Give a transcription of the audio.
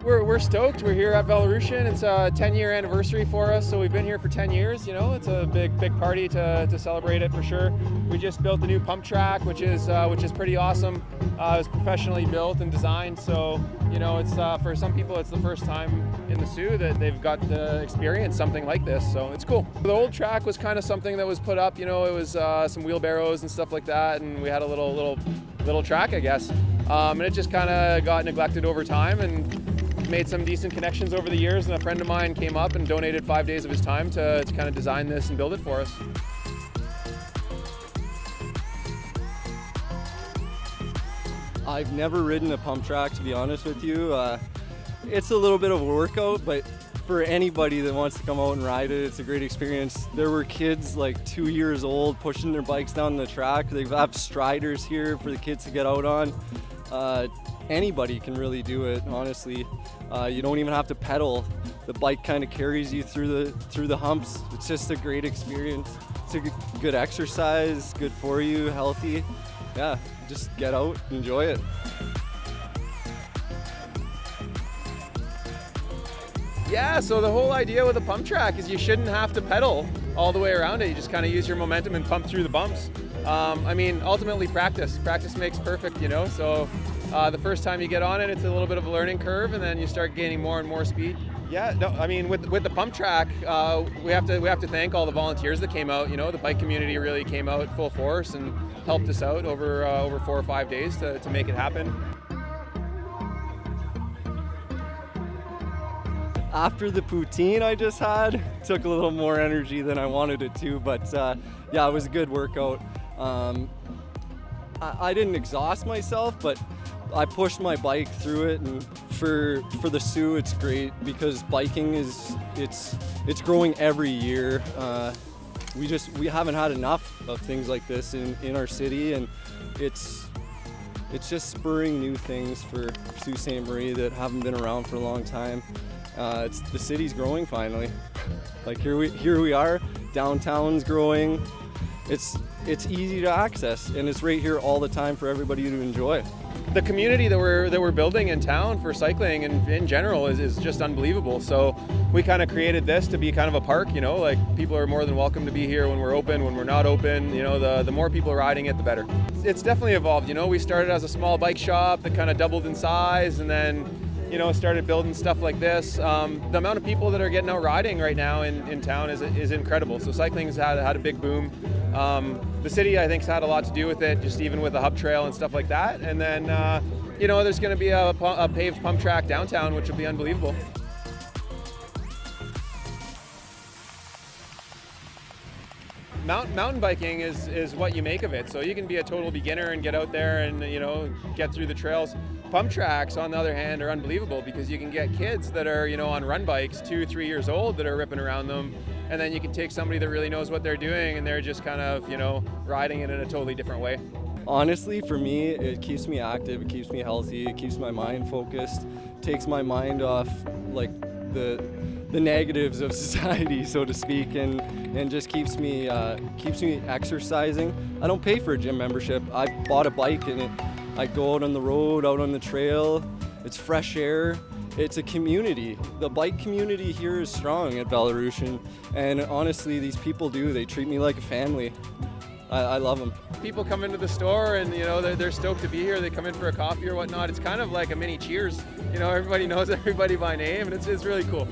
We're stoked. We're here at Velorution. It's a 10-year anniversary for us, so we've been here for 10 years. You know, it's a big party to celebrate it for sure. We just built a new pump track, which is pretty awesome. It was professionally built and designed, so you know, it's for some people it's the first time in the Sault that they've got to experience something like this. So it's cool. The old track was kind of something that was put up. You know, it was some wheelbarrows and stuff like that, and we had a little track, I guess. And it just kind of got neglected over time, and made some decent connections over the years, and a friend of mine came up and donated 5 days of his time to kind of design this and build it for us. I've never ridden a pump track, to be honest with you. It's a little bit of a workout, but for anybody that wants to come out and ride it, it's a great experience. There were kids like 2 years old pushing their bikes down the track. They have striders here for the kids to get out on. Anybody can really do it, honestly. You don't even have to pedal. The bike kind of carries you through the humps. It's just a great experience. It's a good exercise, good for you, healthy. Yeah, just get out, enjoy it. Yeah, so the whole idea with a pump track is you shouldn't have to pedal all the way around it. You just kind of use your momentum and pump through the bumps. I mean, ultimately practice makes perfect, you know, so the first time you get on it, it's a little bit of a learning curve, and then you start gaining more and more speed. Yeah, no, I mean, with the pump track, we have to thank all the volunteers that came out. You know, the bike community really came out full force and helped us out over 4 or 5 days to make it happen. After the poutine I just had, took a little more energy than I wanted it to, but yeah, it was a good workout. I didn't exhaust myself, but I pushed my bike through it, and for the Sault, it's great because biking it's growing every year. We haven't had enough of things like this in our city, and it's just spurring new things for Sault Ste. Marie that haven't been around for a long time. The city's growing finally. Like here we are. Downtown's growing. It's easy to access, and it's right here all the time for everybody to enjoy. The community that we're building in town for cycling and in general is just unbelievable. So we kind of created this to be kind of a park, you know, like people are more than welcome to be here when we're open, when we're not open. You know, the more people riding it, the better. It's definitely evolved. You know, we started as a small bike shop that kind of doubled in size, and then, you know, started building stuff like this. The amount of people that are getting out riding right now in town is incredible. So cycling's had a big boom. The city, I think, has had a lot to do with it, just even with the hub trail and stuff like that. And then, you know, there's going to be a paved pump track downtown, which will be unbelievable. Mountain biking is what you make of it. So you can be a total beginner and get out there and, you know, get through the trails. Pump tracks, on the other hand, are unbelievable because you can get kids that are, you know, on run bikes, 2-3 years old, that are ripping around them. And then you can take somebody that really knows what they're doing, and they're just kind of, you know, riding it in a totally different way. Honestly, for me, it keeps me active, it keeps me healthy, it keeps my mind focused, takes my mind off like the negatives of society, so to speak, and just keeps me exercising. I don't pay for a gym membership. I bought a bike, and I go out on the road, out on the trail. It's fresh air. It's a community. The bike community here is strong at Velorution, and honestly, these people they treat me like a family. I love them. People come into the store and, you know, they're stoked to be here. They come in for a coffee or whatnot. It's kind of like a mini Cheers. You know, everybody knows everybody by name, and it's really cool.